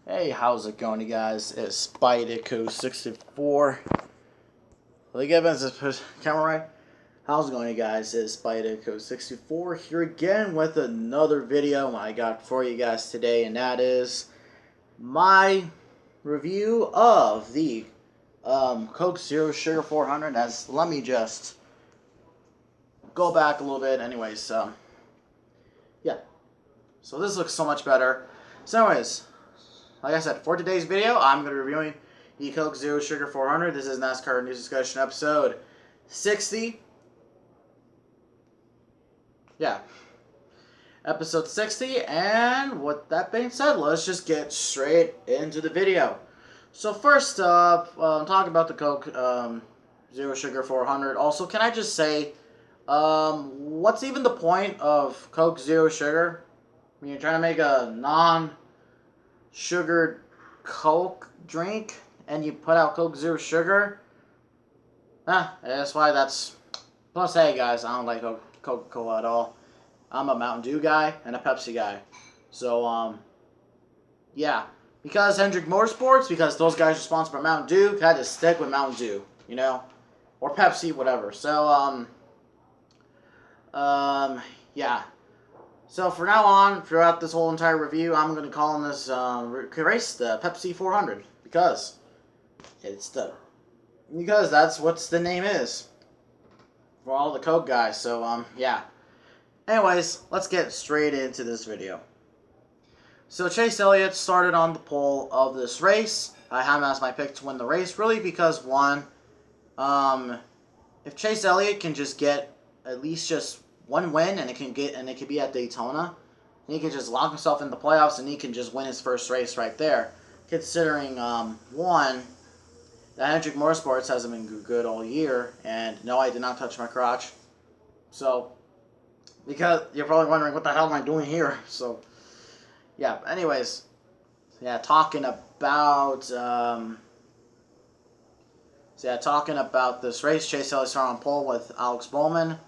Hey, how's it going, you guys? It's Spideyco64. Let me get this camera right. How's it going, you guys? It's Spideyco64 here again with another video I got for you guys today, and that is my review of the Coke Zero Sugar 400. Let me just go back a little bit. Anyways, yeah. So this looks so much better. So anyways, like I said, for today's video, I'm going to be reviewing the Coke Zero Sugar 400. This is Nascar News Discussion episode 60. Yeah. Episode 60, and with that being said, let's just get straight into the video. So first up, talking about the Coke Zero Sugar 400. Also, can I just say, what's even the point of Coke Zero Sugar? I mean, you're trying to make a non-sugared Coke drink, and you put out Coke Zero Sugar? That's why that's... Plus, hey guys, I don't like Coca-Cola at all. I'm a Mountain Dew guy and a Pepsi guy. So, yeah. Because Hendrick Motorsports, because those guys are sponsored by Mountain Dew, had to stick with Mountain Dew, you know? Or Pepsi, whatever. So, yeah. So, for now on, throughout this whole entire review, I'm going to call this race the Pepsi 400. Because that's what the name is. For all the Coke guys. So, yeah. Anyways, let's get straight into this video. So Chase Elliott started on the pole of this race. I have him as my pick to win the race, really, because one, if Chase Elliott can just get at least just one win, and it can be at Daytona, and he can just lock himself in the playoffs, and he can just win his first race right there. Considering one, that Hendrick Motorsports hasn't been good all year, and no, I did not touch my crotch. So, because you're probably wondering what the hell am I doing here? So, yeah. Anyways, yeah, talking about this race. Chase Elliott started on pole with Alex Bowman.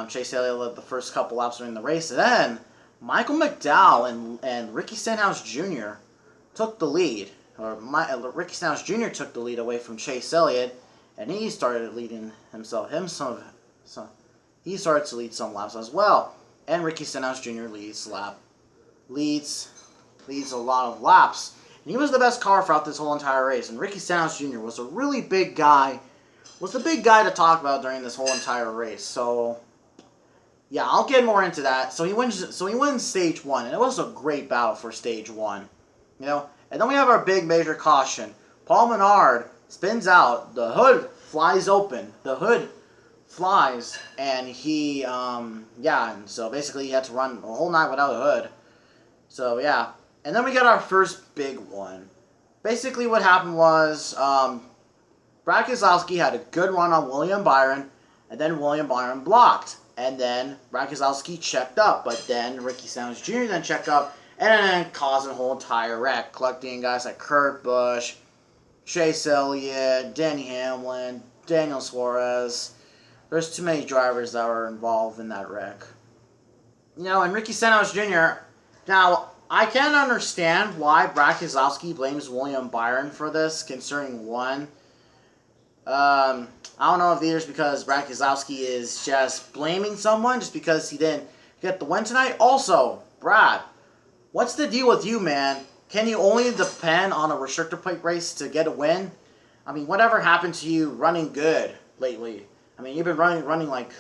Chase Elliott led the first couple laps during the race. Then Michael McDowell and Ricky Stenhouse Jr. took the lead, Ricky Stenhouse Jr. took the lead away from Chase Elliott, and he started leading himself. He started to lead some laps as well, and Ricky Stenhouse Jr. leads a lot of laps. And he was the best car throughout this whole entire race. And Ricky Stenhouse Jr. was a really big guy, was the big guy to talk about during this whole entire race. So, yeah, I'll get more into that. So he wins stage one, and it was a great battle for stage one, you know. And then we have our big major caution. Paul Menard spins out. The hood flies open. The hood flies, and he, and so basically he had to run a whole night without a hood. So, yeah. And then we got our first big one. Basically what happened was, Brad Keselowski had a good run on William Byron, and then William Byron blocked. And then Brad Keselowski checked up, but then Ricky Stenhouse Jr. then checked up, and then caused a whole entire wreck, collecting guys like Kurt Busch, Chase Elliott, Denny Hamlin, Daniel Suarez. There's too many drivers that were involved in that wreck. You know, and Ricky Stenhouse Jr., now, I can understand why Brad Keselowski blames William Byron for this, concerning one. I don't know if either is because Brad Keselowski is just blaming someone just because he didn't get the win tonight. Also, Brad, what's the deal with you, man? Can you only depend on a restrictor plate race to get a win? I mean, whatever happened to you running good lately? I mean, you've been running like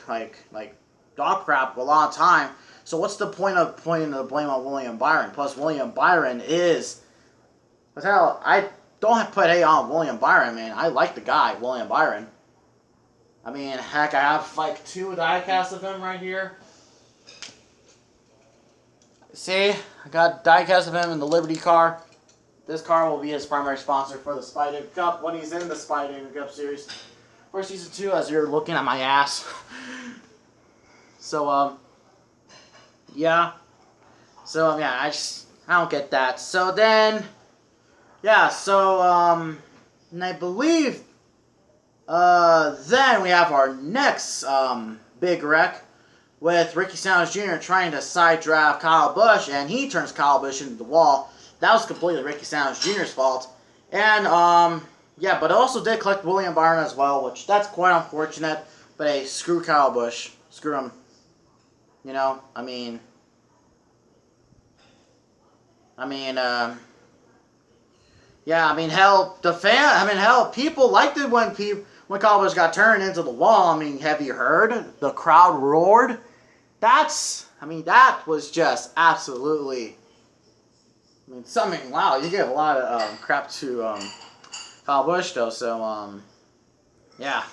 dog crap a lot of time. So what's the point of pointing the blame on William Byron? Plus, William Byron is... Hell, I don't put hate on William Byron, man. I like the guy, William Byron. I mean, heck, I have like 2 die-casts of him right here. See? I got die-cast of him in the Liberty car. This car will be his primary sponsor for the Spidey Cup when he's in the Spidey Cup Series for Season 2, as you're looking at my ass. So, yeah. So, yeah, I don't get that. So then, yeah, so, and I believe, then we have our next, big wreck with Ricky Stenhouse Jr. trying to side draft Kyle Busch, and he turns Kyle Busch into the wall, that was completely Ricky Stenhouse Jr.'s fault. And, yeah, but it also did collect William Byron as well, which that's quite unfortunate. But hey, screw Kyle Busch. Screw him. You know, I mean, yeah, I mean, hell, people liked it when Kyle Busch got turned into the wall. I mean, have you heard? The crowd roared. That was just absolutely, something, wow, you give a lot of crap to Kyle Busch, though, so, yeah.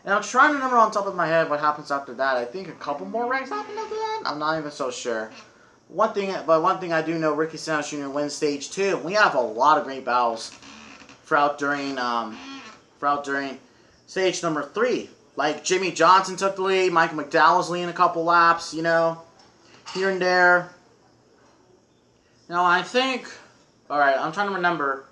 And I'm trying to remember on top of my head what happens after that. I think a couple more wrecks happen after that? I'm not even so sure. One thing I do know, Ricky Stenhouse Jr. wins stage 2. We have a lot of great battles throughout during stage number 3. Like Jimmy Johnson took the lead, Michael McDowell was leading a couple laps, you know, here and there. Now I think, all right, I'm trying to remember.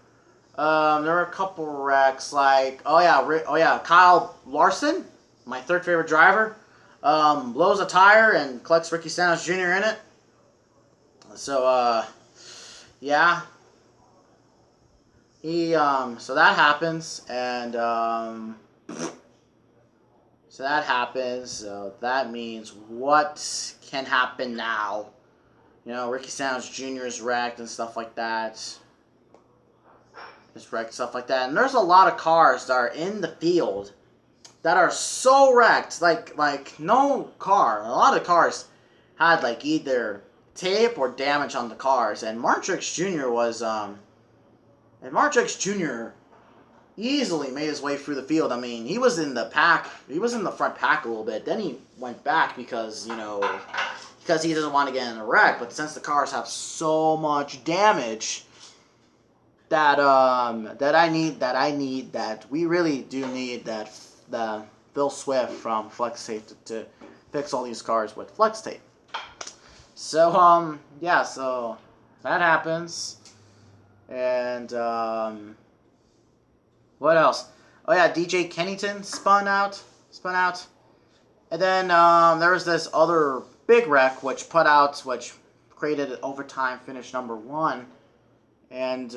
There were a couple wrecks like, Kyle Larson, my third favorite driver, blows a tire and collects Ricky Stenhouse Jr. in it. So, yeah. So that happens, and, so that means what can happen now? You know, Ricky Stenhouse Jr. is wrecked and stuff like that. And there's a lot of cars that are in the field that are so wrecked, like no car. A lot of cars had like either tape or damage on the cars, and Martrix Jr. easily made his way through the field. I mean, he was in the pack. He was in the front pack a little bit. Then he went back because he doesn't want to get in a wreck. But since the cars have so much damage, we really do need the Phil Swift from Flex Tape to fix all these cars with Flex Tape. So yeah, so that happens, and what else? Oh yeah, DJ Kennington spun out, and then there was this other big wreck which created an overtime finish number 1. And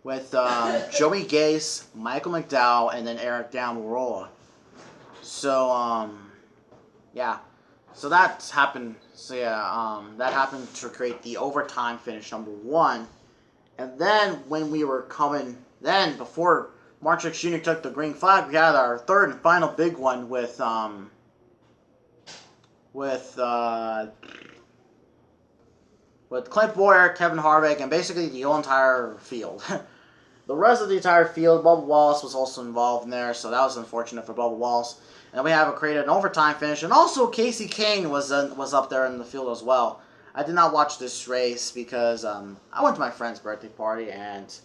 with Joey Gase, Michael McDowell, and then Eric Almirola. So yeah, so that happened. So yeah, that happened to create the overtime finish number 1. And then when we were before Martrix Jr. took the green flag, we had our third and final big one with Clint Boyer, Kevin Harvick, and basically the whole entire field. The rest of the entire field, Bubba Wallace was also involved in there, so that was unfortunate for Bubba Wallace. And we have created an overtime finish, and also Casey Kane was up there in the field as well. I did not watch this race because I went to my friend's birthday party, and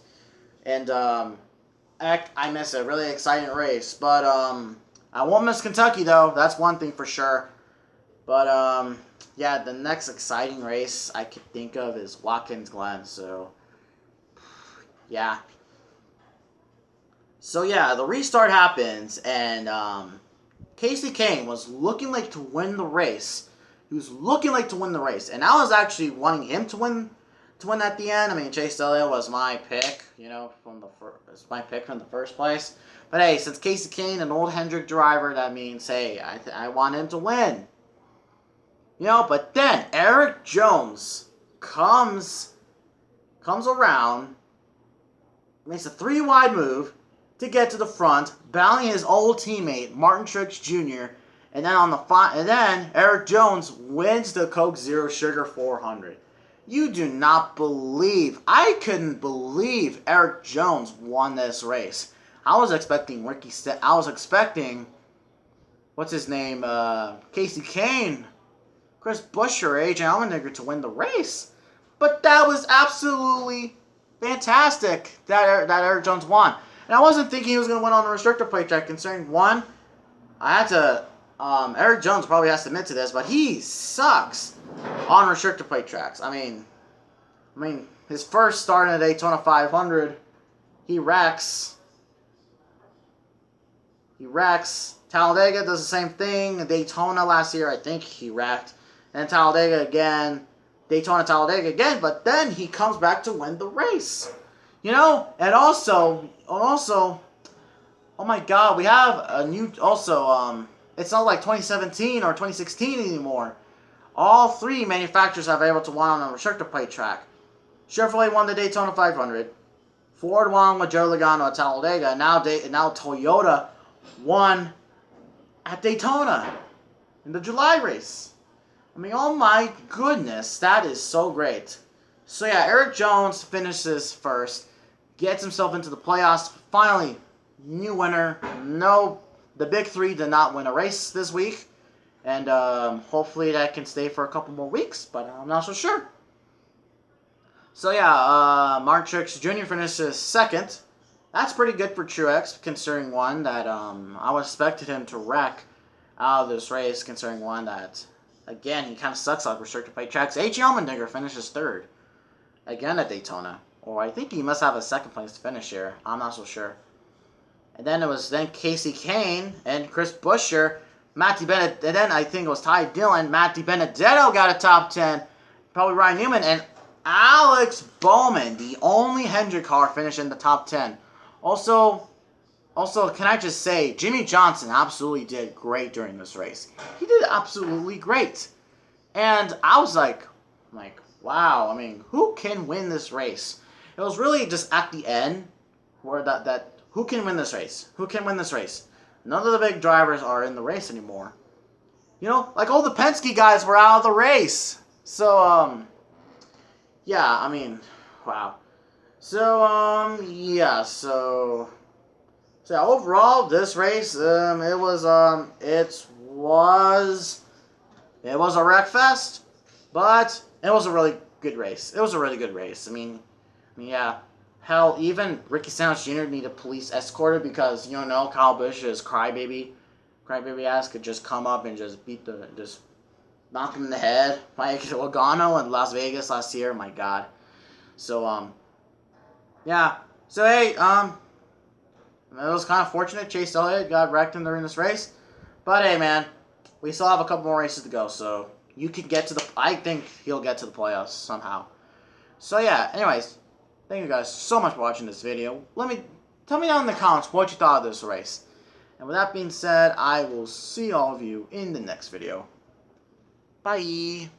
I missed a really exciting race. But I won't miss Kentucky though. That's one thing for sure. But yeah, the next exciting race I could think of is Watkins Glen. So yeah. So yeah, the restart happens, and Casey Kane was looking like to win the race. He was looking like to win the race, and I was actually wanting him to win at the end. I mean, Chase Elliott was my pick, from the first place. But hey, since Casey Kane, an old Hendrick driver, that means hey, I want him to win. But then Eric Jones comes around, makes a 3-wide move to get to the front, battling his old teammate Martin Truex Jr. And then Eric Jones wins the Coke Zero Sugar 400. You do not believe, I couldn't believe Eric Jones won this race. I was expecting what's his name, Casey Kane, Chris Buescher, AJ Allmendinger to win the race. But that was absolutely fantastic that Eric Jones won. And I wasn't thinking he was going to win on the restrictor plate track, considering one, Eric Jones probably has to admit to this, but he sucks on restrictor plate tracks. I mean, his first start in the Daytona 500, he wrecks Talladega does the same thing. Daytona last year, I think he wrecked. And Talladega again. Daytona, Talladega again. But then he comes back to win the race. You know? And also, oh my God, we have a new, it's not like 2017 or 2016 anymore. All three manufacturers have been able to win on a restrictor plate track. Chevrolet won the Daytona 500. Ford won with Joe Logano at Talladega. And now Toyota won at Daytona in the July race. I mean, oh my goodness, that is so great. So yeah, Eric Jones finishes first, gets himself into the playoffs. Finally, new winner. No, the big three did not win a race this week. And hopefully that can stay for a couple more weeks, but I'm not so sure. So yeah, Mark Truex Jr. finishes second. That's pretty good for Truex, considering one that I would expected him to wreck out of this race, considering one that, again, he kind of sucks at restrictor plate tracks. H. Allmendinger finishes third, again at Daytona. Or I think he must have a second place finish here. I'm not so sure. And then it was Casey Kane and Chris Buescher. Matty Bennett, and then I think it was Ty Dillon. Matty Benedetto got a top 10. Probably Ryan Newman. And Alex Bowman, the only Hendrick car, finished in the top 10. Also, can I just say, Jimmy Johnson absolutely did great during this race. He did absolutely great. And I was like, wow, I mean, who can win this race? It was really just at the end where who can win this race? Who can win this race? None of the big drivers are in the race anymore. You know, like all the Penske guys were out of the race. So, yeah, I mean, wow. So, yeah, so overall, this race, it was a Wreckfest, but it was a really good race. It was a really good race. I mean, yeah. Hell, even Ricky Stenhouse Jr. needed police escorted because, you know, Kyle Busch's crybaby ass could just come up and just knock him in the head. Like Logano in Las Vegas last year. My God. So, yeah. So, hey, it was kind of fortunate. Chase Elliott got wrecked during this race. But, hey, man, we still have a couple more races to go. So, you can get to I think he'll get to the playoffs somehow. So, yeah, anyways. Thank you guys so much for watching this video. Tell me down in the comments what you thought of this race. And with that being said, I will see all of you in the next video. Bye.